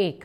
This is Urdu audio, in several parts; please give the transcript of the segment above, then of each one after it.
1,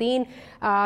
3,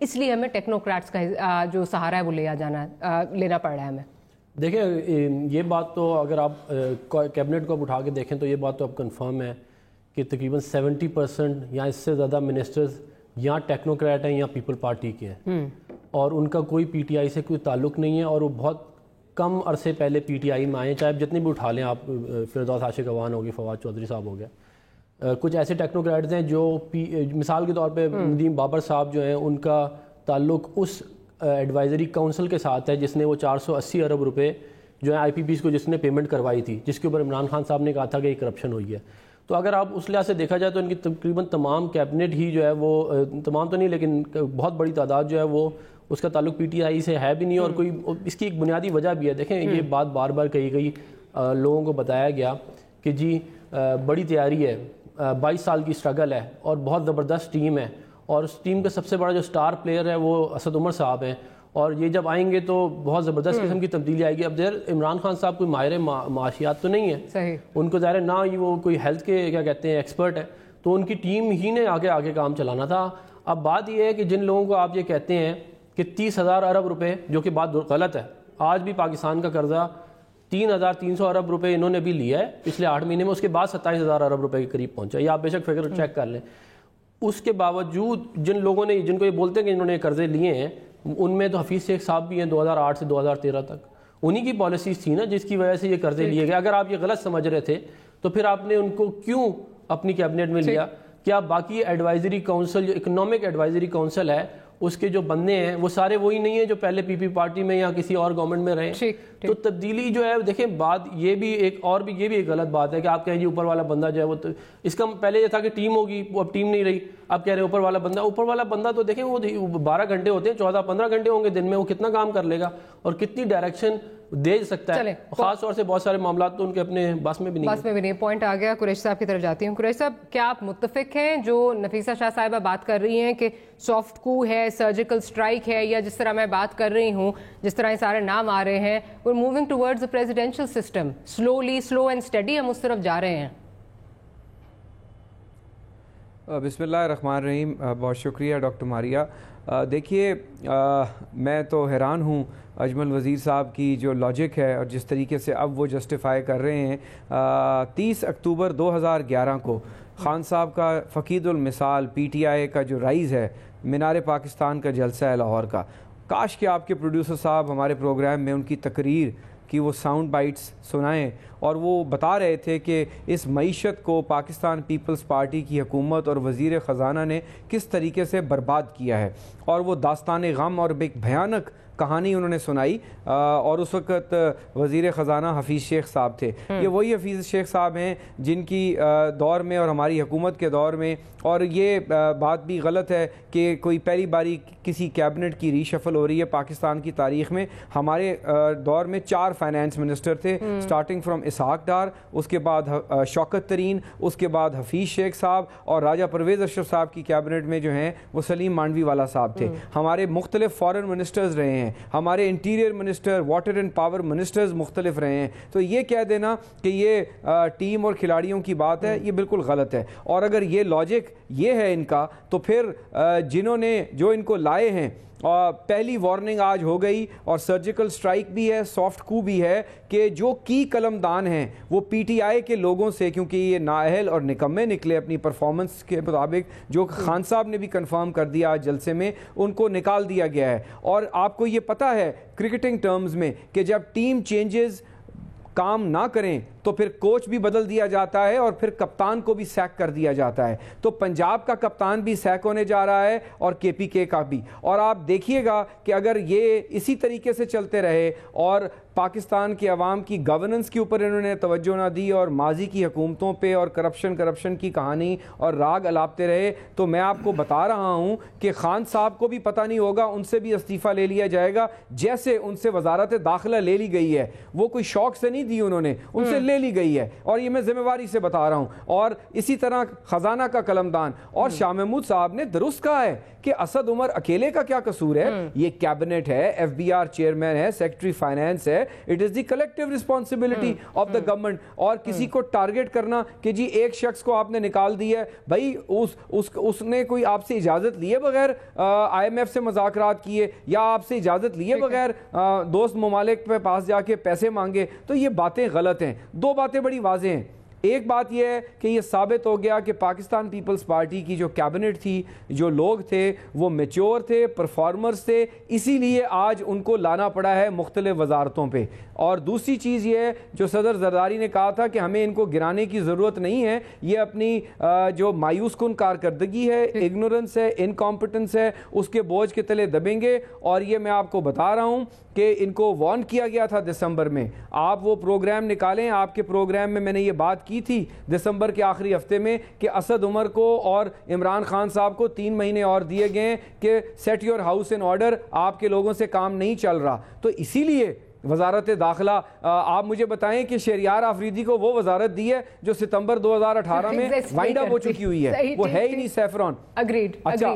اس لیے ہمیں ٹیکنوکریٹس کا جو سہارا ہے وہ لینا پڑ رہا ہے ہمیں؟ دیکھیں یہ بات تو اگر آپ کیبنٹ کو اٹھا کے دیکھیں تو یہ بات تو اب کنفرم ہے کہ تقریباً 70% یا اس سے زیادہ منسٹرز یا ٹیکنوکریٹ ہیں یا پیپل پارٹی کے ہیں، اور ان کا کوئی پی ٹی آئی سے کوئی تعلق نہیں ہے، اور وہ بہت کم عرصے پہلے پی ٹی آئی میں آئے ہیں، چاہے جتنے بھی اٹھا لیں آپ، فردوس عاشق عوان ہو گئے، فواد چودھری صاحب ہو گیا، کچھ ایسے ٹیکنوکریٹس ہیں جو مثال کے طور پہ ندیم بابر صاحب جو ہیں ان کا تعلق اس ایڈوائزری کونسل کے ساتھ ہے جس نے وہ 480 ارب روپے جو ہے آئی پی پیز کو جس نے پیمنٹ کروائی تھی، جس کے اوپر عمران خان صاحب نے کہا تھا کہ یہ کرپشن ہوئی ہے۔ تو اگر آپ اس لحاظ سے دیکھا جائے تو ان کی تقریباً تمام کیبنٹ ہی جو ہے وہ تمام تو نہیں لیکن بہت بڑی تعداد جو ہے وہ اس کا تعلق پی ٹی آئی سے ہے بھی نہیں، اور کوئی اس کی ایک بنیادی وجہ بھی ہے۔ دیکھیں یہ بات بار بار کہی گئی، لوگوں کو بتایا گیا کہ جی بڑی تیاری ہے، 22 سال کی اسٹرگل ہے اور بہت زبردست ٹیم ہے، اور اس ٹیم کا سب سے بڑا جو سٹار پلیئر ہے وہ اسد عمر صاحب ہیں، اور یہ جب آئیں گے تو بہت زبردست قسم کی تبدیلی آئے گی۔ اب عمران خان صاحب کوئی ماہر معاشیات تو نہیں ہے، صحیح، ان کو ظاہر ہے نہ ہی وہ کوئی ہیلتھ کے کیا کہتے ہیں ایکسپرٹ ہے، تو ان کی ٹیم ہی نے آگے کام چلانا تھا۔ اب بات یہ ہے کہ جن لوگوں کو آپ یہ کہتے ہیں کہ 30,000 ارب روپے، جو کہ بات غلط ہے، آج بھی پاکستان کا قرضہ 3,300 ارب روپے انہوں نے بھی لیا ہے پچھلے 8 مہینے میں، اس کے بعد 27,000 ارب روپے کے قریب پہنچا، یہ آپ بے شک فگر چیک کر لیں۔ اس کے باوجود جن لوگوں نے، جن کو یہ بولتے ہیں کہ انہوں نے قرضے لیے ہیں، ان میں تو حفیظ شیخ صاحب بھی ہیں 2008 سے 2013 تک، انہی کی پالیسیز تھی نا جس کی وجہ سے یہ قرضے لیے گئے۔ اگر آپ یہ غلط سمجھ رہے تھے تو پھر آپ نے ان کو کیوں اپنی کیبنٹ میں لیا؟ کیا باقی ایڈوائزری کونسل، جو اکنامک ایڈوائزری کونسل ہے، اس کے جو بندے ہیں وہ سارے وہی نہیں ہیں جو پہلے پی پی پارٹی میں یا کسی اور گورنمنٹ میں رہے؟ تو تبدیلی جو ہے دیکھیں، بات یہ بھی ایک اور بھی یہ بھی ایک غلط بات ہے کہ آپ کہیں جی اوپر والا بندہ جو ہے وہ، اس کا پہلے یہ تھا کہ ٹیم ہوگی، وہ اب ٹیم نہیں رہی، آپ کہہ رہے ہیں اوپر والا بندہ تو دیکھیں وہ 12 گھنٹے ہوتے ہیں، 14-15 گھنٹے ہوں گے دن میں، وہ کتنا کام کر لے گا اور کتنی ڈائریکشن دے سکتا ہے، خاص طور سے بہت سارے معاملات تو ان کے اپنے بس میں بھی نہیں۔ پوائنٹ آ گیا۔ قریشی صاحب کی طرف جاتی ہوں۔ قریشی صاحب، کیا آپ متفق ہیں جو نفیسہ شاہ صاحبہ بات کر رہی ہیں کہ سافٹ کو ہے، سرجیکل اسٹرائک ہے، یا جس طرح میں بات کر رہی ہوں، جس طرح یہ سارے نام آ رہے ہیں، we're moving towards a presidential system, slow and steady ہم اس طرف جا رہے ہیں؟ بسم اللہ الرحمن الرحیم، بہت شکریہ ڈاکٹر ماریہ۔ دیکھیے میں تو حیران ہوں اجمل وزیر صاحب کی جو لاجک ہے اور جس طریقے سے اب وہ جسٹیفائی کر رہے ہیں۔ 30 اکتوبر 2011 کو خان صاحب کا فقید المثال پی ٹی آئی کا جو رائز ہے، مینار پاکستان کا جلسہ ہے لاہور کا، کاش کہ آپ کے پروڈیوسر صاحب ہمارے پروگرام میں ان کی تقریر کی وہ ساؤنڈ بائٹس سنائیں، اور وہ بتا رہے تھے کہ اس معیشت کو پاکستان پیپلز پارٹی کی حکومت اور وزیر خزانہ نے کس طریقے سے برباد کیا ہے، اور وہ داستان غم اور ایک بھیانک کہانی انہوں نے سنائی، اور اس وقت وزیر خزانہ حفیظ شیخ صاحب تھے۔ یہ وہی حفیظ شیخ صاحب ہیں جن کی دور میں اور ہماری حکومت کے دور میں، اور یہ بات بھی غلط ہے کہ کوئی پہلی باری کسی کیبنٹ کی ری شفل ہو رہی ہے پاکستان کی تاریخ میں۔ ہمارے دور میں 4 فائنانس منسٹر تھے، سٹارٹنگ فرام اسحاق ڈار، اس کے بعد شوکت ترین، اس کے بعد حفیظ شیخ صاحب، اور راجہ پرویز اشرف صاحب کی کیبنٹ میں جو ہیں وہ سلیم مانڈوی والا صاحب تھے۔ ہمارے مختلف فارن منسٹرز رہے ہیں، ہمارے interior minister, water and power ministers مختلف رہے ہیں۔ تو یہ کہہ دینا کہ یہ ٹیم اور کھلاڑیوں کی بات ہے، یہ بالکل غلط ہے۔ اور اگر یہ لاجک یہ ہے ان کا، تو پھر جنہوں نے جو ان کو لائے ہیں، پہلی وارننگ آج ہو گئی، اور سرجیکل سٹرائک بھی ہے، سافٹ کو بھی ہے، کہ جو کی قلم دان ہیں وہ پی ٹی آئی کے لوگوں سے، کیونکہ یہ نااہل اور نکمے نکلے اپنی پرفارمنس کے مطابق، جو خان صاحب نے بھی کنفرم کر دیا آج جلسے میں، ان کو نکال دیا گیا ہے۔ اور آپ کو یہ پتہ ہے کرکٹنگ ٹرمز میں کہ جب ٹیم چینجز کام نہ کریں تو پھر کوچ بھی بدل دیا جاتا ہے اور پھر کپتان کو بھی سیک کر دیا جاتا ہے۔ تو پنجاب کا کپتان بھی سیک ہونے جا رہا ہے اور کے پی کے کا بھی، اور آپ دیکھیے گا کہ اگر یہ اسی طریقے سے چلتے رہے اور پاکستان کے عوام کی گورننس کے اوپر انہوں نے توجہ نہ دی اور ماضی کی حکومتوں پہ اور کرپشن کی کہانی اور راگ الاپتے رہے، تو میں آپ کو بتا رہا ہوں کہ خان صاحب کو بھی پتہ نہیں ہوگا، ان سے بھی استعفیٰ لے لیا جائے گا، جیسے ان سے وزارت داخلہ لے لی گئی ہے۔ وہ کوئی شوق سے نہیں دی انہوں نے، ان سے لے لی گئی ہے، اور یہ میں ذمہ داری سے بتا رہا ہوں۔ اور اسی طرح خزانہ کا قلمدان، اور شاہ محمود صاحب نے درست کہا ہے کہ اسد عمر اکیلے کا کیا قصور ہے؟ یہ کیبنٹ ہے, FBR چیئرمین ہے, سیکٹری فائنانس ہے. It is the collective responsibility of the government. اور کسی کو ٹارگٹ کرنا کہ جی ایک شخص کو آپ نے نکال دیا ہے, بھائی اس نے کوئی آپ سے اجازت لیے بغیر IMF سے مذاکرات کیے یا آپ سے اجازت لیے بغیر دوست ممالک پہ پاس جا کے پیسے مانگے, تو یہ باتیں غلط ہیں. دو باتیں بڑی واضح ہیں. ایک بات یہ ہے کہ یہ ثابت ہو گیا کہ پاکستان پیپلز پارٹی کی جو کیبنٹ تھی, جو لوگ تھے, وہ میچور تھے, پرفارمرز تھے, اسی لیے آج ان کو لانا پڑا ہے مختلف وزارتوں پہ. اور دوسری چیز یہ ہے جو صدر زرداری نے کہا تھا کہ ہمیں ان کو گرانے کی ضرورت نہیں ہے, یہ اپنی جو مایوس کن کارکردگی ہے, اگنورنس ہے, انکمپٹنس ہے, اس کے بوجھ کے تلے دبیں گے. اور یہ میں آپ کو بتا رہا ہوں کہ ان کو وارن کیا گیا تھا دسمبر میں. آپ وہ پروگرام نکالیں, آپ کے پروگرام میں نے یہ بات کی تھی دسمبر کے آخری ہفتے میں کہ اسد عمر کو اور عمران خان صاحب کو 3 مہینے اور دیے گئے کہ set your house in order, آپ کے لوگوں سے کام نہیں چل رہا. تو اسی لیے وزارت داخلہ, آپ مجھے بتائیں کہ شہریار آفریدی کو وہ وزارت دی ہے جو ستمبر 2018 میں وائنڈ اپ ہو چکی ہوئی ہے, وہ ہے ہی نہیں سیفران. اچھا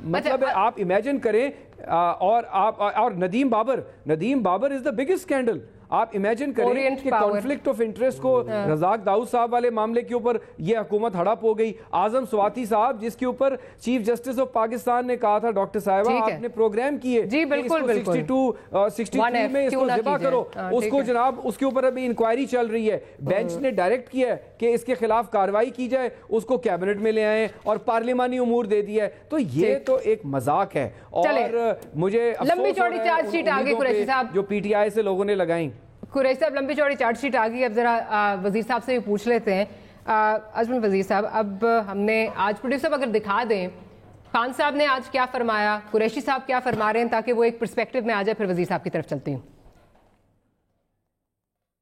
مطلب آپ امیجن کریں. اور ندیم بابر از دا بگیسٹ اسکینڈل. آپ امیجن کریں کہ کانفلکٹ آف انٹرسٹ کو رزاق داؤد صاحب والے معاملے کے اوپر یہ حکومت ہڑپ ہو گئی. اعظم سواتی صاحب جس کے اوپر چیف جسٹس آف پاکستان نے کہا تھا ڈاکٹر صاحبہ آپ نے پروگرام کیے, جی بالکل 62 میں اس کو ذبح کرو, اس کو جناب اس کے اوپر ابھی انکوائری چل رہی ہے. بینچ نے ڈائریکٹ کیا ہے کہ اس کے خلاف کارروائی کی جائے, اس کو کیبنٹ میں لے آئے اور پارلیمانی امور دے دیا ہے. تو یہ تو ایک مذاق ہے. اور مجھے لمبی چوڑی چارج شیٹ آگے قریشی صاحب جو PTI سے لوگوں نے لگائیں. قریشی صاحب لمبی چوڑی چارج شیٹ آ گئی. اب ذرا وزیر صاحب سے بھی پوچھ لیتے ہیں. اجمل وزیر صاحب, اب ہم نے آج پروڈیوسر اگر دکھا دیں خان صاحب نے آج کیا فرمایا, قریشی صاحب کیا فرما رہے ہیں, تاکہ وہ ایک پرسپیکٹو میں آ جائے, پھر وزیر صاحب کی طرف چلتی ہوں.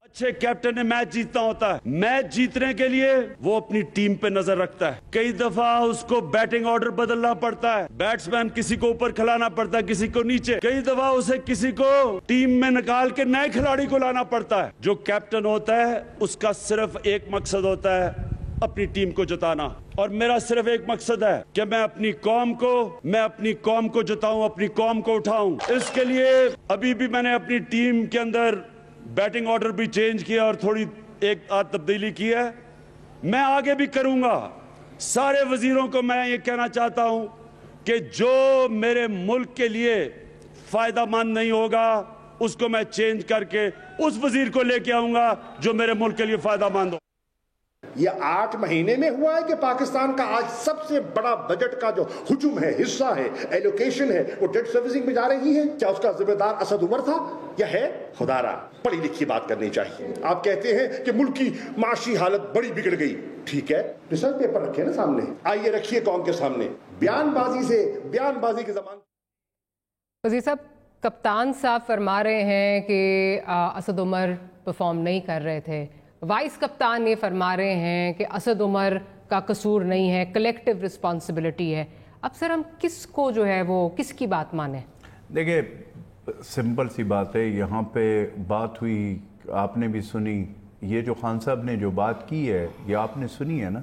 اچھے کیپٹن نے میچ جیتنا ہوتا ہے. میچ جیتنے کے لیے وہ اپنی ٹیم پہ نظر رکھتا ہے. کئی دفعہ اس کو بیٹنگ آرڈر بدلنا پڑتا ہے, بیٹسمین کسی کو اوپر کھلانا پڑتا ہے, کسی کو نیچے. کئی دفعہ اسے کسی کو ٹیم میں نکال کے نئے کھلاڑی کو لانا پڑتا ہے. جو کیپٹن ہوتا ہے اس کا صرف ایک مقصد ہوتا ہے, اپنی ٹیم کو جتانا. اور میرا صرف ایک مقصد ہے کہ میں اپنی قوم کو جتاؤں, اپنی قوم کو اٹھاؤں. اس کے لیے ابھی بھی میں نے اپنی ٹیم کے اندر بیٹنگ آرڈر بھی چینج کیا اور تھوڑی ایک آدھ تبدیلی کی ہے. میں آگے بھی کروں گا. سارے وزیروں کو میں یہ کہنا چاہتا ہوں کہ جو میرے ملک کے لیے فائدہ مند نہیں ہوگا اس کو میں چینج کر کے اس وزیر کو لے کے آؤں گا جو میرے ملک کے لیے فائدہ مند ہو. یہ 8 مہینے میں ہوا ہے کہ پاکستان کا آج سب سے بڑا بجٹ کا جو حجم ہے, حصہ ہے, ایلوکیشن ہے, وہ ڈیٹ سروسنگ میں جا رہی ہے. کیا اس کا ذمہ دار اسد عمر تھا یا ہے خدا را؟ پڑھی لکھی بات کرنی چاہیے. آپ کہتے ہیں کہ ملک کی معاشی حالت بڑی بگڑ گئی. ٹھیک ہے, ریسرچ پیپر رکھے نا سامنے, آئیے رکھیے قوم کے سامنے. بیان بازی کے زمان. وزیر صاحب, کپتان صاحب فرما رہے ہیں کہ اسد عمر پرفارم نہیں کر رہے تھے. وائس کپتان یہ فرما رہے ہیں کہ اسد عمر کا قصور نہیں ہے, کلیکٹیو رسپانسبلٹی ہے. اب سر ہم کس کو جو ہے وہ کس کی بات مانیں؟ دیکھیں سمپل سی بات ہے. یہاں پہ بات ہوئی, آپ نے بھی سنی, یہ جو خان صاحب نے جو بات کی ہے یہ آپ نے سنی ہے نا.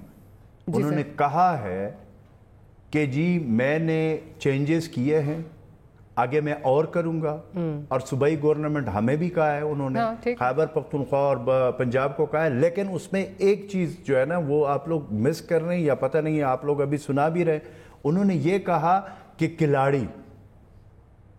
انہوں نے کہا ہے کہ جی میں نے چینجز کیے ہیں, آگے میں اور کروں گا. اور صوبائی گورنمنٹ ہمیں بھی کہا ہے, انہوں نے خیبر پختونخوا اور پنجاب کو کہا ہے. لیکن اس میں ایک چیز جو ہے نا وہ آپ لوگ مس کر رہے ہیں یا پتہ نہیں ہے, آپ لوگ ابھی سنا بھی رہے. انہوں نے یہ کہا کہ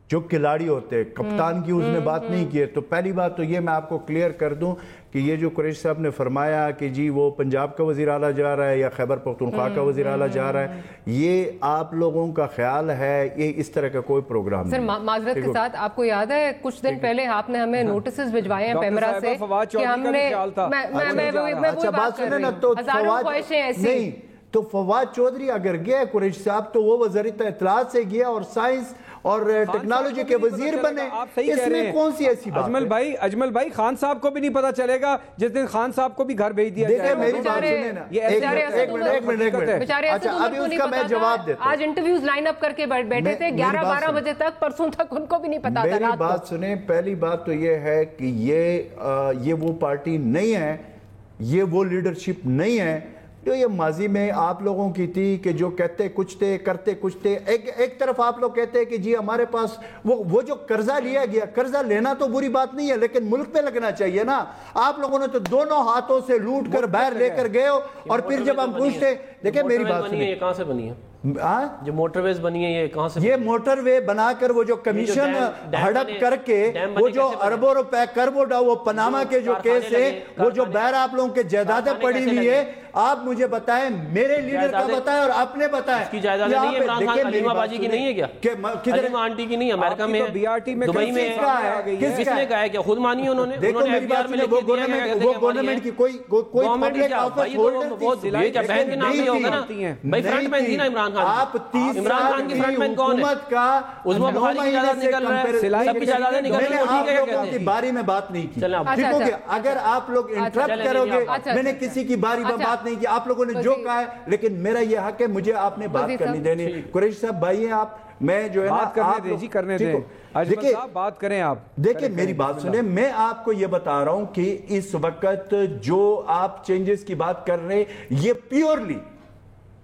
جو کھلاڑی ہوتے ہیں, کپتان کی اس نے بات نہیں کی ہے. تو پہلی بات تو یہ میں آپ کو کلیئر کر دوں کہ یہ جو قریشی صاحب نے فرمایا کہ جی وہ پنجاب کا وزیر اعلیٰ جا رہا ہے یا خیبر پختونخوا کا وزیر اعلیٰ جا رہا ہے, یہ آپ لوگوں کا خیال ہے. یہ اس طرح کا کوئی پروگرام نہیں. سر معذرت کے ساتھ, آپ کو یاد ہے کچھ دن پہلے آپ نے ہمیں نوٹسز بھجوائے ہیں پیمرا سے کہ ہم نے, اچھا بات سنیں نا, تو نہیں تو فواد چودھری اگر گیا قریشی صاحب تو وہ وزارت اطلاعات سے گیا اور سائنس اور ٹیکنالوجی کے وزیر بنے. اس میں کون سی ایسی بات ہے؟ اجمل بھائی خان صاحب کو بھی نہیں پتا چلے گا جس دن خان صاحب کو بھی گھر بھیج دیا جائے. میری بات سنیں نا, ایک منٹ. اچھا ابھی اس کا میں جواب دیتا ہوں. آج انٹرویوز لائن اپ کر کے بیٹھے تھے 11-12 بجے تک, پرسوں تک ان کو بھی نہیں پتا تھا. میری بات سنیں, پہلی بات تو یہ ہے کہ یہ وہ پارٹی نہیں ہے, یہ وہ لیڈرشپ نہیں ہے. جو یہ ماضی میں آپ لوگوں کی تھی کہ جو کہتے کچھ تھے کرتے کچھ تھے. ایک طرف آپ لوگ کہتے ہیں کہ جی ہمارے پاس وہ جو قرضہ لیا گیا, قرضہ لینا تو بری بات نہیں ہے لیکن ملک پہ لگنا چاہیے نا. آپ لوگوں نے تو دونوں ہاتھوں سے لوٹ کر باہر لے کر گئے ہو, اور پھر جب ہم پوچھتے, دیکھیں میری بات سنیں, یہ کہاں سے بنی ہے جو موٹر ویز بنی ہے, یہ کہاں سے؟ یہ موٹر وے بنا کر وہ جو کمیشن ہڑپ کر کے وہ جو اربوں روپے کربوڈا, وہ پناما کے جو کیس ہے, وہ جو باہر آپ لوگوں کے جائیدادیں پڑی ہوئی ہے, آپ مجھے بتائیں, میرے لیڈر کا بتائیں اور اپنے بتائیں. اس کی جائیدادیں نہیں ہے عمران خان, علیمہ باجی کی نہیں ہے کیا؟ علیمہ آنٹی کی نہیں ہے, امریکہ میں ہے, دبئی میں ہے. کس نے کہا ہے کہ خود مانی انہوں نے؟ دیکھو میری بات سنیں, وہ گورنمنٹ کی کوئی پبلک آفس ہولڈر, یہ کیا بہن کے نام بھی ہوگا نا بھائی, فرنٹ مین تھی نا عمران خان. آپ 30 عمران خان کی فرنٹ مین کون ہے؟ حکومت کا عظمی بخاری کی جائیداد نکل رہا ہے, سب کی جائیدادیں نکل رہی ہیں, آپ لوگوں کی باری میں بات نہیں کی. ٹھیک ہو گیا, اگر آپ لوگ انٹرپٹ کرو گے, میں نے کسی کی باری میں بات نہیں کی, آپ لوگوں نے جو کہا ہے, لیکن میرا یہ حق ہے, مجھے آپ نے بات کرنی دینی. قریشی صاحب بھائی ہیں آپ, میں جو ہے نا بات کرنے دیں جی, کرنے دیں, اجمل صاحب بات کریں آپ. دیکھیں میری بات سنیں, میں آپ کو یہ بتا رہا ہوں کہ اس وقت جو آپ چینجز کی بات کر رہے ہیں, یہ پیورلی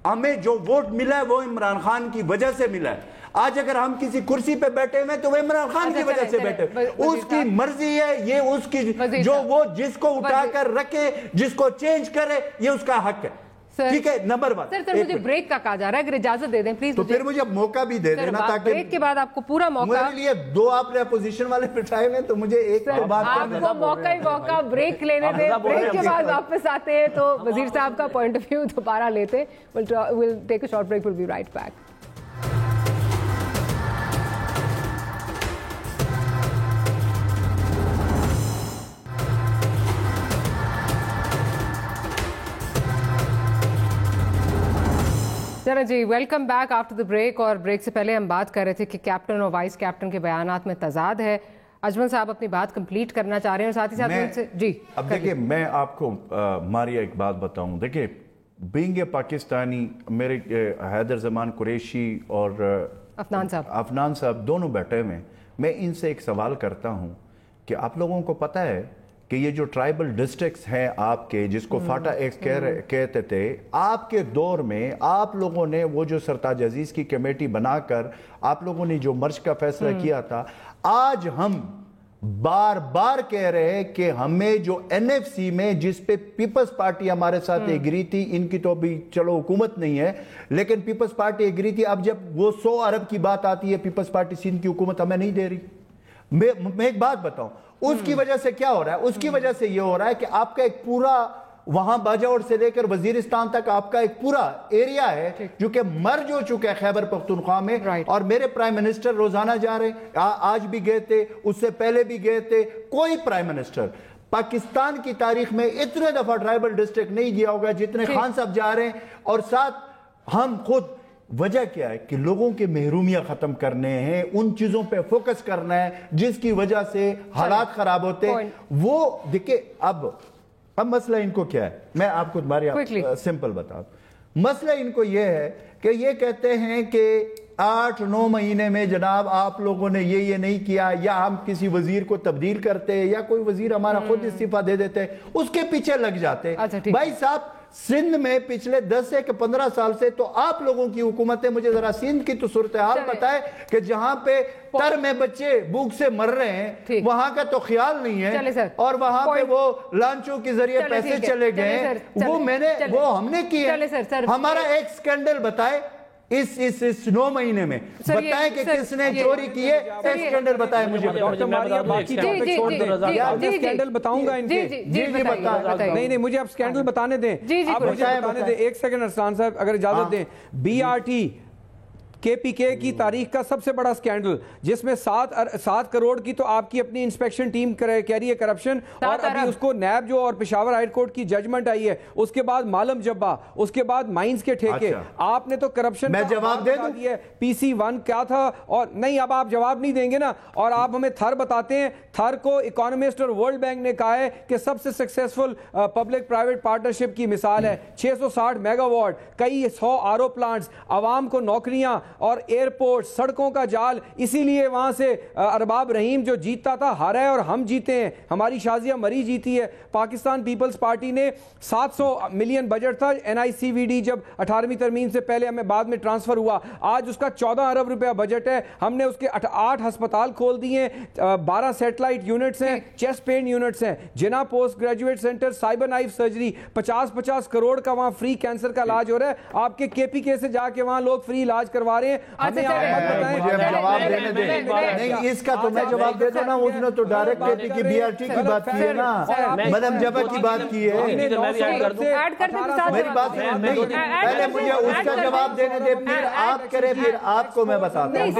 ہمیں جو ووٹ ملا ہے وہ عمران خان کی وجہ سے ملا ہے. آج اگر ہم کسی کرسی پہ بیٹھے ہوئے تو وہ عمران خان کی وجہ سے بیٹھے, اس کی مرضی ہے, یہ اس کی جو وہ جس کو اٹھا کر رکھے, جس کو چینج کرے, یہ اس کا حق ہے. ٹھیک ہے, نمبر 1. سر مجھے بریک کا کہا جا رہا ہے, اگر اجازت دے دیں پلیز. تو پھر مجھے موقع بھی دے دینا تاکہ بریک کے بعد آپ کو پورا موقع. میرے لیے 2 آپ نے اپوزیشن والے بٹھائے ہوئے, تو مجھے ایک بات کرنے. آپ کو موقع ہی موقع, بریک لینے دیں, بریک کے بعد واپس آتے ہیں تو وزیر صاحب کا پوائنٹ آف ویو دوبارہ لیتے. We'll take a short break, we'll be right back. جی welcome back after the break. اور بریک سے پہلے ہم بات کر رہے تھے کہ کیپٹن اور وائس کیپٹن کے بیانات میں تضاد ہے. اجمل صاحب اپنی بات کمپلیٹ کرنا چاہ رہے ہیں, اور ساتھ ہی ساتھ جی. اب دیکھیں میں آپ کو ماریا ایک بات بتاؤں. دیکھیں بینگ اے پاکستانی, میرے حیدر زمان قریشی اور افنان صاحب دونوں بیٹھے ہوئے ہیں. میں ان سے ایک سوال کرتا ہوں کہ آپ لوگوں کو پتہ ہے کہ یہ جو ٹرائبل ڈسٹرکٹس ہیں آپ کے, جس کو فاٹا ایکٹ کہتے تھے, آپ کے دور میں آپ لوگوں نے وہ جو سرتاج عزیز کی کمیٹی بنا کر آپ لوگوں نے جو مرج کا فیصلہ کیا تھا, آج ہم بار بار کہہ رہے ہیں کہ ہمیں جو این ایف سی میں جس پہ پیپلز پارٹی ہمارے ساتھ ایگری تھی, ان کی تو ابھی چلو حکومت نہیں ہے لیکن پیپلز پارٹی ایگری تھی, اب جب وہ 100 ارب کی بات آتی ہے پیپلز پارٹی سندھ کی حکومت ہمیں نہیں دے رہی. میں ایک بات بتاؤں, اس کی وجہ سے کیا ہو رہا ہے؟ اس کی وجہ سے یہ ہو رہا ہے کہ آپ کا ایک پورا وہاں باجوڑ سے لے کر وزیرستان تک آپ کا ایک پورا ایریا ہے جو کہ مرج ہو چکا ہے خیبر پختونخوا میں. اور میرے پرائم منسٹر روزانہ جا رہے ہیں, آج بھی گئے تھے, اس سے پہلے بھی گئے تھے. کوئی پرائم منسٹر پاکستان کی تاریخ میں اتنے دفعہ ٹرائبل ڈسٹرکٹ نہیں گیا ہوگا جتنے خان صاحب جا رہے ہیں. اور ساتھ ہم خود, وجہ کیا ہے کہ لوگوں کے محرومیاں ختم کرنے ہیں, ان چیزوں پہ فوکس کرنا ہے جس کی وجہ سے حالات خراب ہوتے ہیں. وہ دیکھیں اب مسئلہ ان کو کیا ہے, میں آپ کو تمہاری سمپل بتا. مسئلہ ان کو یہ ہے کہ یہ کہتے ہیں کہ 8-9 مہینے میں جناب آپ لوگوں نے یہ نہیں کیا, یا ہم کسی وزیر کو تبدیل کرتے, یا کوئی وزیر ہمارا خود استعفیٰ دے دیتے, اس کے پیچھے لگ جاتے. بھائی صاحب سندھ میں پچھلے 10 سے 15 سال سے تو آپ لوگوں کی حکومت ہے. مجھے ذرا سندھ کی تو صورتحال بتائے کہ جہاں پہ تر میں بچے بھوک سے مر رہے ہیں, وہاں کا تو خیال نہیں ہے, اور وہاں پہ وہ لانچوں کے ذریعے پیسے چلے گئے, وہ ہم نے کیے. ہمارا ایک سکینڈل بتائے اس 9 مہینے میں, بتائیں کہ کس نے چوری کیے, ایک سکینڈل بتائیں مجھے. سکینڈل بتاؤں گا ان کے, نہیں مجھے آپ سکینڈل بتانے دیں, آپ مجھے بتانے دیں. ایک سیکنڈ ارسلان صاحب اگر اجازت دیں. بی آر ٹی کے پی کے کی تاریخ کا سب سے بڑا سکینڈل, جس میں 7 کروڑ کی تو آپ کی اپنی انسپیکشن ٹیم کہہ رہی ہے کرپشن, اور ابھی اس کو نیب جو اور پشاور ہائی کورٹ کی ججمنٹ آئی ہے, اس کے بعد مالم جبا, اس کے بعد مائنز کے ٹھیکے. آپ نے تو کرپشن میں جواب دے دوں, پی سی 1 کیا تھا, اور نہیں اب آپ جواب نہیں دیں گے نا. اور آپ ہمیں تھر بتاتے ہیں. تھر کو اکانومسٹ اور ورلڈ بینک نے کہا ہے کہ سب سے سکسیسفل پبلک پرائیویٹ پارٹنرشپ کی مثال ہے. 660 میگا واٹ, کئی 100 آر او پلانٹس, عوام کو نوکریاں, اور ایئرپورٹ, سڑکوں کا جال. اسی لیے وہاں سے ارباب رحیم جو جیتتا تھا ہارا ہے اور ہم جیتے ہیں. ہماری شازیہ مری جیتی ہے. پاکستان پیپلز پارٹی نے 700 ملین بجٹ تھا NICVD جب 18ویں ترمیم سے پہلے ہمیں بعد میں ٹرانسفر ہوا, آج اس کا 14 ارب روپیہ بجٹ ہے. ہم نے اس کے 8 ہسپتال کھول دیے ہیں, 12 سیٹلائٹ یونٹس ہیں, چیسٹ پین یونٹس ہیں, جنا post graduate centre, cyber knife surgery, 50 crore کا وہاں فری کینسر کا علاج ہو رہا ہے. آپ کے KPK سے جا کے وہاں لوگ فری علاج کروا رہے ہیں. ہمیں جواب دینے دیں. نہیں, اس کا تو میں جواب دے دوں نا. اس نے تو ڈائریکٹ KP کی BRT کی بات کی ہے نا, مدم جبہ کی بات کی ہے. میری بات پہلے مجھے اس کا جواب دینے دے, پھر آپ کریں, پھر آپ کو میں بتاتا ہوں.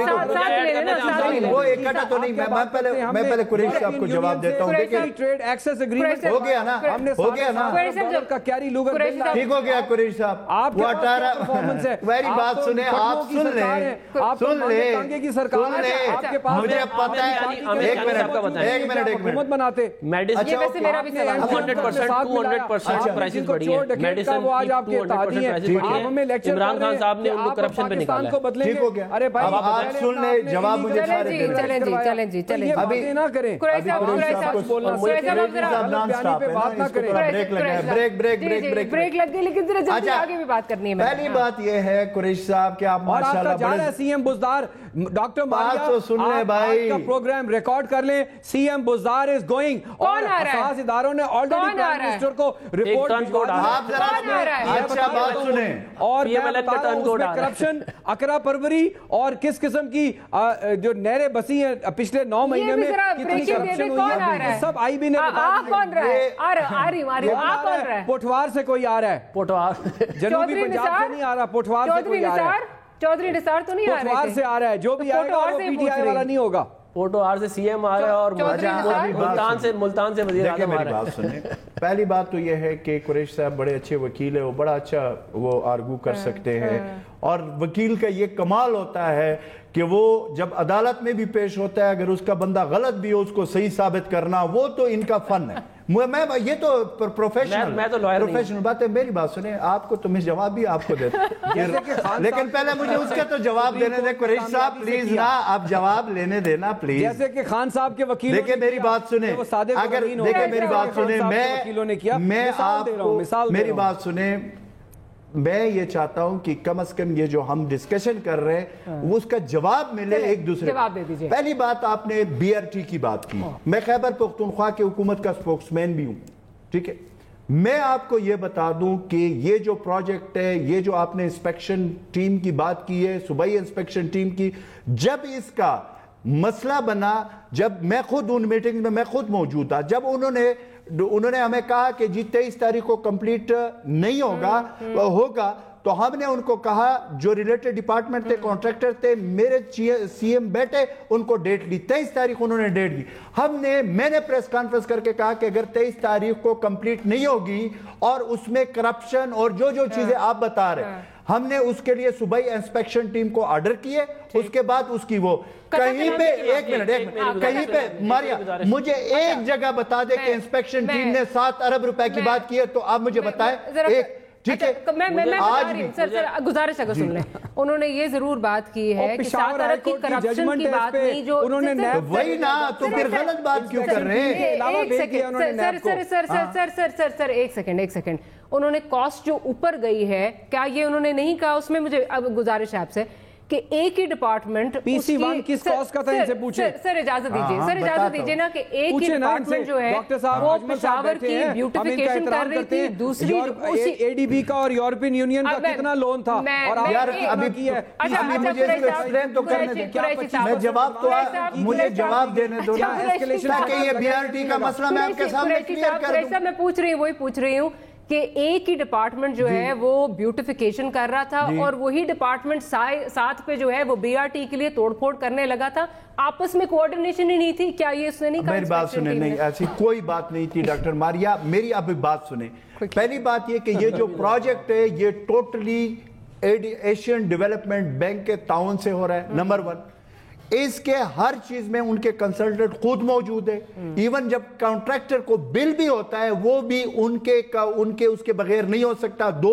وہ اکٹھا تو نہیں, میں پہلے قریش صاحب کو جواب دیتا ہوں. ٹریڈ ایکسس ایگریمنٹ ہو گیا نا, ہو گیا نا, ٹھیک ہو گیا قریش صاحب. آپ وہ 18 میری بات سنیں, آپ سن لیں, سن لیں, مجھے پتا ہے. ایک منٹ حکومت بناتے. یہ ویسے میرا بھی سوال 200% پرائسز بڑھی ہیں. میڈیسن وہ آج آپ کے تعدی ہیں. آپ ہمیں لیکچر عمران خان صاحب نے ان کو کرپشن پہ نکالا ہے. ٹھیک ہو گیا. ارے بھائی آپ سن لیں, جواب مجھے سارے دیں. چلیں ابھی نہ کریں. بریک لگ گئی, لیکن ذرا جلدی آگے بھی بات کرنی ہے. پہلی بات یہ ہے قریش صاحب کہ آپ ماشاءاللہ جا رہے ہیں CM بزدار, ڈاکٹر ماریا تو سن لیں بھائی, کا پروگرام ریکارڈ کر لیں. CM بزدار از گوئنگ, اور حساس اداروں نے آلریڈی پرائم منسٹر کو رپورٹ آپ ذرا اچھا بات سنیں. اور کرپشن, اکرا پروری اور کس قسم کی جو نہریں بسی ہیں پچھلے 9 مہینے میں, کتنی کرپشن ہوئی ہے, سب آئی بی نے پوٹوار سے کوئی آ رہا ہے, جنوبی پنجاب سے نہیں آ رہا, پوٹوار سے کوئی آ رہا ہے, چودھری نثار تو نہیں آ رہے, پوٹوار سے آ رہا ہے. جو بھی آئے گا وہ PTI والا نہیں ہوگا. پوٹوار سے CM آ رہا ہے اور ملتان سے وزیر اعظم آ رہا ہے. پہلی بات تو یہ ہے کہ قریش صاحب بڑے اچھے وکیل ہیں, وہ بڑا اچھا وہ آرگو کر سکتے ہیں, اور وکیل کا یہ کمال ہوتا ہے کہ وہ جب عدالت میں بھی پیش ہوتا ہے, اگر اس کا بندہ غلط بھی ہو اس کو صحیح ثابت کرنا, وہ تو ان کا فن ہے. میں یہ تو پروفیشنل بات ہے. میری بات سنیں, آپ کو تو میں جواب بھی آپ کو دیتا, لیکن پہلے مجھے اس کا تو جواب دینے دیں قریش صاحب, پلیز نا, آپ جواب لینے دینا پلیز. جیسے کہ خان صاحب کے وکیل, دیکھیں میری بات سنیں, اگر دیکھیں میری بات سنیں, میں آپ کو میری بات سنیں, میں یہ چاہتا ہوں کہ کم از کم یہ جو ہم ڈسکشن کر رہے ہیں وہ اس کا جواب ملے ایک دوسرے. پہلی بات آپ نے BRT کی بات کی. میں خیبر پختونخوا کی حکومت کا سپوکس مین بھی ہوں, ٹھیک ہے. میں آپ کو یہ بتا دوں کہ یہ جو پروجیکٹ ہے, یہ جو آپ نے انسپیکشن ٹیم کی بات کی ہے, صوبائی انسپیکشن ٹیم کی, جب اس کا مسئلہ بنا, جب میں خود ان میٹنگ میں خود موجود تھا, جب انہوں نے ہمیں کہا کہ جی 23 تاریخ کو کمپلیٹ نہیں ہوگا, تو ہم نے ان کو کہا جو ریلیٹڈ ڈپارٹمنٹ تھے, کانٹریکٹر تھے, میرے CM بیٹے, ان کو ڈیٹ لی 23 تاریخ, انہوں نے ڈیٹ دی. میں نے پریس کانفرنس کر کے کہا کہ اگر 23 تاریخ کو کمپلیٹ نہیں ہوگی اور اس میں کرپشن اور جو چیزیں آپ بتا رہے, ہم نے اس کے لیے صوبائی انسپیکشن ٹیم کو آرڈر کیے. اس کے بعد اس کی وہ کہیں پہ ایک منٹ کہیں پہ ماریا مجھے ایک جگہ بتا دے کہ انسپیکشن ٹیم نے 7 ارب روپے کی بات کی ہے, تو آپ مجھے بتائیں ایک. ٹھیک ہے, سر گزارش اگر سن لیں, انہوں نے یہ ضرور بات کی ہے کہ 7 ارب کی کرپشن کی بات نہیں, جو وہی نا, تو پھر غلط بات کیوں کر رہے ہیں. سر ایک سیکنڈ, انہوں نے کاسٹ جو اوپر گئی ہے, کیا یہ انہوں نے نہیں کہا اس میں؟ مجھے اب گزارش ہے آپ سے کہ ایک ہی ڈپارٹمنٹ PC1 کس کاسٹ کا تھا, ان سے پوچھیں. سر اجازت دیجیے نا کہ ایک ہی ڈپارٹمنٹ جو ہے وہ پشاور کی بیوٹیفیکیشن کر رہی تھی, دوسری ADB کا اور یورپین یونین کا کتنا لون تھا, اور یار ابھی مجھے اس کو ایکسپلین تو کرنے دیں, میں جواب تو مجھے جواب دینے دو نا, تاکہ یہ BRT کا مسئلہ میں آپ کے سامنے کلیئر کر دوں. میں پوچھ رہی ہوں کہ ایک ہی ڈپارٹمنٹ جو ہے وہ بیوٹیفیکیشن کر رہا تھا, اور وہی ڈپارٹمنٹ ساتھ پہ جو ہے وہ BRT کے لیے توڑ پھوڑ کرنے لگا تھا, آپس میں کوارڈینیشن ہی نہیں تھی. کیا یہ اس نے نہیں کہا؟ میری بات سنیں, نہیں ایسی کوئی بات نہیں تھی ڈاکٹر ماریا, میری اب بات سنیں. پہلی بات یہ کہ یہ جو پروجیکٹ ہے یہ ٹوٹلی ایشین ڈیولپمنٹ بینک کے تعاون سے ہو رہا ہے. نمبر 1, اس کے ہر چیز میں ان کے کنسلٹنٹ خود موجود ہے. ایون جب کانٹریکٹر کو بل بھی ہوتا ہے وہ بھی ان کے اس کے بغیر نہیں ہو سکتا. 2,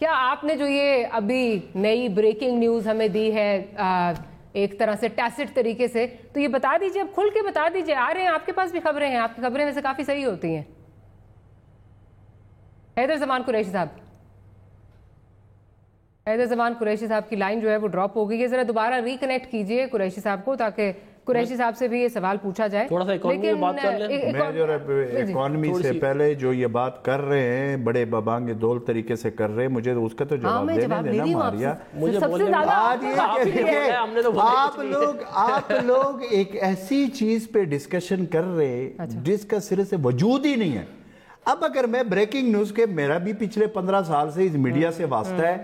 کیا آپ نے جو یہ ابھی نئی بریکنگ نیوز ہمیں دی ہے ایک طرح سے ٹیسٹ طریقے سے، تو یہ بتا دیجئے، اب کھل کے بتا دیجئے، آ رہے ہیں آپ کے پاس بھی خبریں ہیں، آپ کی خبریں ویسے کافی صحیح ہوتی ہیں. حیدر زمان قریشی صاحب کی لائن جو ہے وہ ڈراپ ہو گئی ہے، ذرا دوبارہ ریکنیکٹ کیجئے قریشی صاحب کو تاکہ قریشی صاحب سے بھی یہ سوال پوچھا جائے. تھوڑا سا اکانومی میں بات کر لیں. میں جو اکانومی سے پہلے جو یہ بات کر رہے ہیں بڑے بابانگ دول طریقے سے کر رہے ہیں، مجھے اس کا تو جواب دینے دینا ماریا. آپ لوگ ایک ایسی چیز پہ ڈسکشن کر رہے جس کا سرے سے وجود ہی نہیں ہے. اب اگر میں بریکنگ نیوز کے، میرا بھی پچھلے 15 سال سے اس میڈیا سے واسطہ ہے،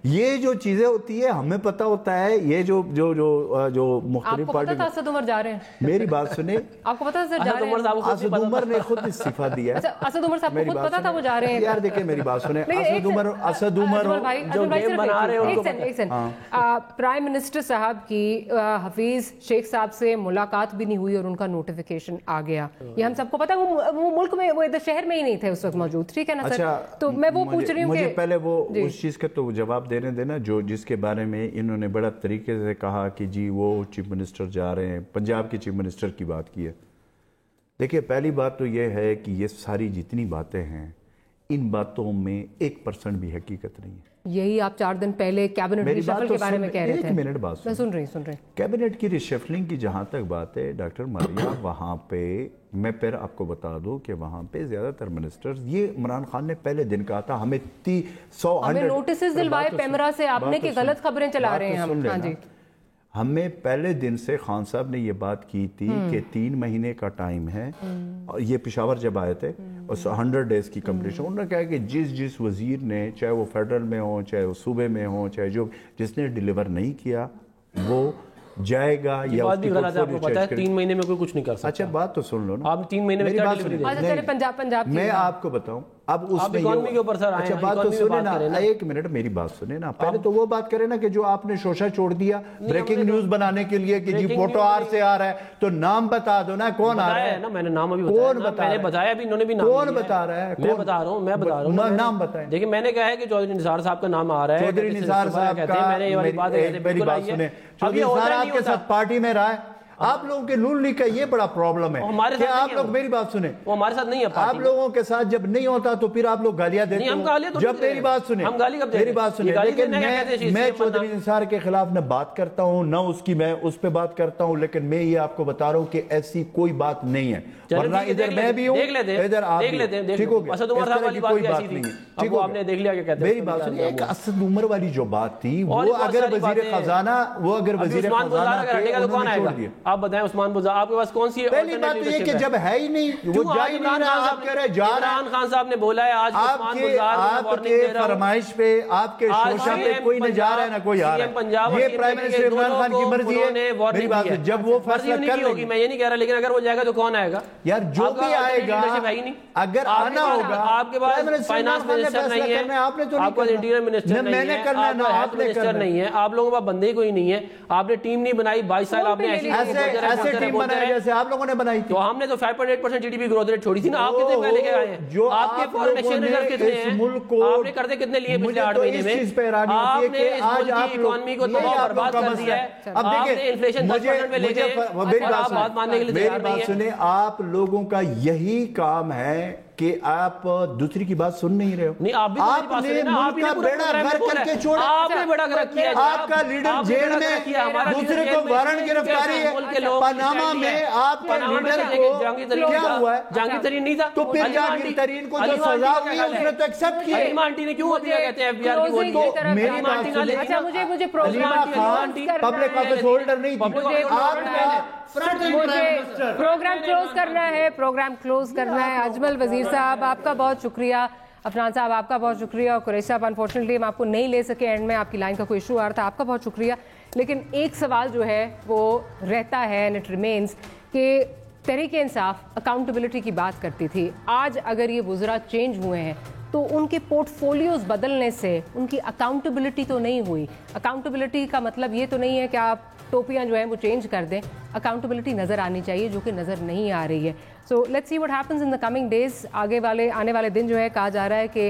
یہ جو چیزیں ہوتی ہے ہمیں پتہ ہوتا ہے. یہ جو مختلف پارٹی، اسد عمر جا رہے ہیں، میری بات سنیں، آپ کو پتا سر جا رہے ہیں، اسد عمر نے خود استعفیٰ دیا ہے. اسد عمر صاحب کو خود پتا تھا وہ جا رہے ہیں. یار دیکھیں میری بات سنیں، اسد عمر جو گیم بنا رہے ہیں. پرائم منسٹر صاحب کی حفیظ شیخ صاحب سے ملاقات بھی نہیں ہوئی اور ان کا نوٹیفیکیشن آ گیا، یہ ہم سب کو پتا. وہ ملک میں، وہ ادھر شہر میں ہی نہیں تھے اس وقت موجود، ٹھیک ہے نا سر؟ تو میں وہ پوچھ رہی ہوں کہ مجھے پہلے وہ اس چیز کا تو جواب دینے دینا جس کے بارے میں انہوں نے بڑا طریقے سے کہا کہ جی وہ چیف منسٹر جا رہے ہیں، پنجاب کے چیف منسٹر کی بات کی ہے. دیکھیے پہلی بات تو یہ ہے کہ یہ ساری جتنی باتیں ہیں ان باتوں میں 1% بھی حقیقت نہیں ہے. یہی آپ 4 دن پہلے کیبنٹ ریشفل کے بارے میں کہہ رہے تھے. ایک منٹ بات میں سن رہی. کیبنٹ کی ریشفلنگ کی جہاں تک بات ہے ڈاکٹر ماریا، وہاں پہ میں پھر آپ کو بتا دوں کہ وہاں پہ زیادہ تر منسٹرز، یہ عمران خان نے پہلے دن کہا تھا ہمیں 100 ہمیں نوٹسز دلوائے پیمرا سے آپ نے کہ غلط خبریں چلا رہے ہیں ہم. ہاں جی، ہمیں پہلے دن سے خان صاحب نے یہ بات کی تھی کہ 3 مہینے کا ٹائم ہے. یہ پشاور جب آئے تھے 100 ڈیز کی کمپلیشن، انہوں نے کہا کہ جس وزیر نے، چاہے وہ فیڈرل میں ہو، چاہے وہ صوبے میں ہو، چاہے جس نے ڈیلیور نہیں کیا وہ جائے گا. یا بات بھی غلط ہے، آپ کو پتا ہے 3 مہینے میں کوئی کچھ نہیں کر سکتا. اچھا بات تو سن لو نا، آپ 3 مہینے میں کیا ڈیلیوری دیں؟ پنجاب میں آپ کو بتاؤں. اب اس میں اکانومی کے اوپر سر آئے ہیں، بات تو سنیں نا، ایک منٹ میری بات سنیں نا. پہلے تو وہ بات کریں نا کہ جو آپ نے شوشہ چھوڑ دیا بریکنگ نیوز بنانے کے لیے کہ جی فوٹو آر سے آ رہا ہے، تو نام بتا دو نا کون آ رہا ہے. میں نے نام ابھی بتایا، ابھی انہوں نے بھی نام کون بتا رہا ہے؟ میں بتا رہا ہوں نام بتائیں. دیکھیں میں نے کہا ہے کہ چودھری نثار صاحب کا نام آ رہا ہے. چودھری نثار صاحب کا، میں نے یہ والی بات میری بات سنیں، چودھری نثار آپ کے ساتھ پارٹی میں رہا ہے. آپ لوگوں کے نون لیگ کا یہ بڑا پرابلم ہے کہ آپ لوگ، میری بات سنیں، وہ ہمارے ساتھ نہیں ہے. آپ لوگوں کے ساتھ جب نہیں ہوتا تو پھر آپ لوگ گالیاں دیتے ہیں. جب میری بات سنیں، میری بات سنیں، لیکن میں چودھری نثار کے خلاف نہ بات کرتا ہوں نہ اس کی میں اس پہ بات کرتا ہوں، لیکن میں یہ آپ کو بتا رہا ہوں کہ ایسی کوئی بات نہیں ہے. ورنہ ادھر میں بھی ہوں، ادھر آپ بھی، ٹھیک ہو گیا. اس طرح کی کوئی بات نہیں ہے، ٹھیک ہو گیا. میری بات سنیں، ایک اسد عمر والی جو بات تھی، وہ اگر وزیر خزانہ چھوڑ دیا. آپ بتائیں عثمان بزدار آپ کے پاس کون سی پہلی بات تو یہ کہ جب ہے ہی نہیں، وہ جا ہی نہیں رہا، آپ کہہ رہے جا رہا. عمران خان صاحب نے بولا ہے آج عثمان بزدار آپ کے فرمائش پہ، آپ کے شوشہ پہ کوئی نہ جا رہا ہے نہ کوئی آ رہا ہے. یہ پرائم منسٹر عمران خان کی مرضی ہے. میری بات ہے، جب وہ فیصلہ کر لیں گے، میں یہ نہیں کہہ رہا، لیکن اگر وہ جائے گا تو کون آئے گا؟ یار جو بھی آئے گا، اگر آنا ہوگا، آپ کے پاس فائنانس منسٹر نہیں ہے، آپ نے تو آپ کو انٹیریئر منسٹر نہیں ہے، آپ کا منسٹر نہیں ہے، آپ لوگوں کا بندے ہی کوئی نہیں ہے، آپ نے ٹیم نہیں بنائی. 22 سال آپ نے ایسے ٹیم بنائی جیسے آپ لوگوں نے بنائی تھی. تو ہم نے تو 5.8% GDP گروتھ ریٹ چھوڑی تھی نا. آپ کتنے پہلے کے آئے ہیں؟ جو آپ کے فورن ایکسچینج ریزرو کتنے ہیں؟ آپ نے قرضے کتنے لیے پچھلے 8 مہینے میں؟ آپ نے اس ملک کی اکانومی کو تباہ برباد کر دیا ہے. آپ نے انفلیشن 10% پہ لے گئے اور آپ بات ماننے کے لیے تیار نہیں ہیں. سنیں، آپ لوگوں کا یہی کام ہے کہ آپ دوسری کی بات سن نہیں رہے ہو. نہیں، آپ بھی میری بات سنیں نا. آپ کا بیڑا غرق کر کے چھوڑا. آپ نے بڑا غرق کیا. آپ کا لیڈر جیل میں، دوسرے کو وارنٹ گرفتاری ہے. پاناما میں آپ کا لیڈر کو کیا ہوا ہے؟ جہانگیر ترین نہیں تھا تو پھر جہانگیر ترین کو جو سزا ہوئی ہے اس نے تو ایکسپٹ کی ہے. علیمہ آنٹی نے کیوں دیا کہتے ہیں FBR کی ووٹ کو؟ میری بات سنیں، اچھا مجھے Alima Khan public office holder نہیں تھی. آپ کا پروگرام کلوز کرنا ہے. اجمل وزیر صاحب آپ کا بہت شکریہ، افنان صاحب آپ کا بہت شکریہ، اور قریشی صاحب انفارچونیٹلی ہم آپ کو نہیں لے سکے، اینڈ میں آپ کی لائن کا کوئی ایشو آ رہا تھا. آپ کا بہت شکریہ. لیکن ایک سوال جو ہے وہ رہتا ہے، اینڈ اٹ ریمینز، کہ تحریک انصاف اکاؤنٹیبلٹی کی بات کرتی تھی. آج اگر یہ وزراء چینج ہوئے ہیں تو ان کے پورٹ فولیوز بدلنے سے ان کی اکاؤنٹیبلٹی تو نہیں ہوئی. اکاؤنٹیبلٹی کا مطلب یہ تو نہیں ہے کہ آپ ٹوپیاں جو ہیں وہ چینج کر دیں. اکاؤنٹیبلٹی نظر آنی چاہیے، جو کہ نظر نہیں آ رہی ہے. So let's see what happens in the coming days. آنے والے دن جو ہے کہا جا رہا ہے کہ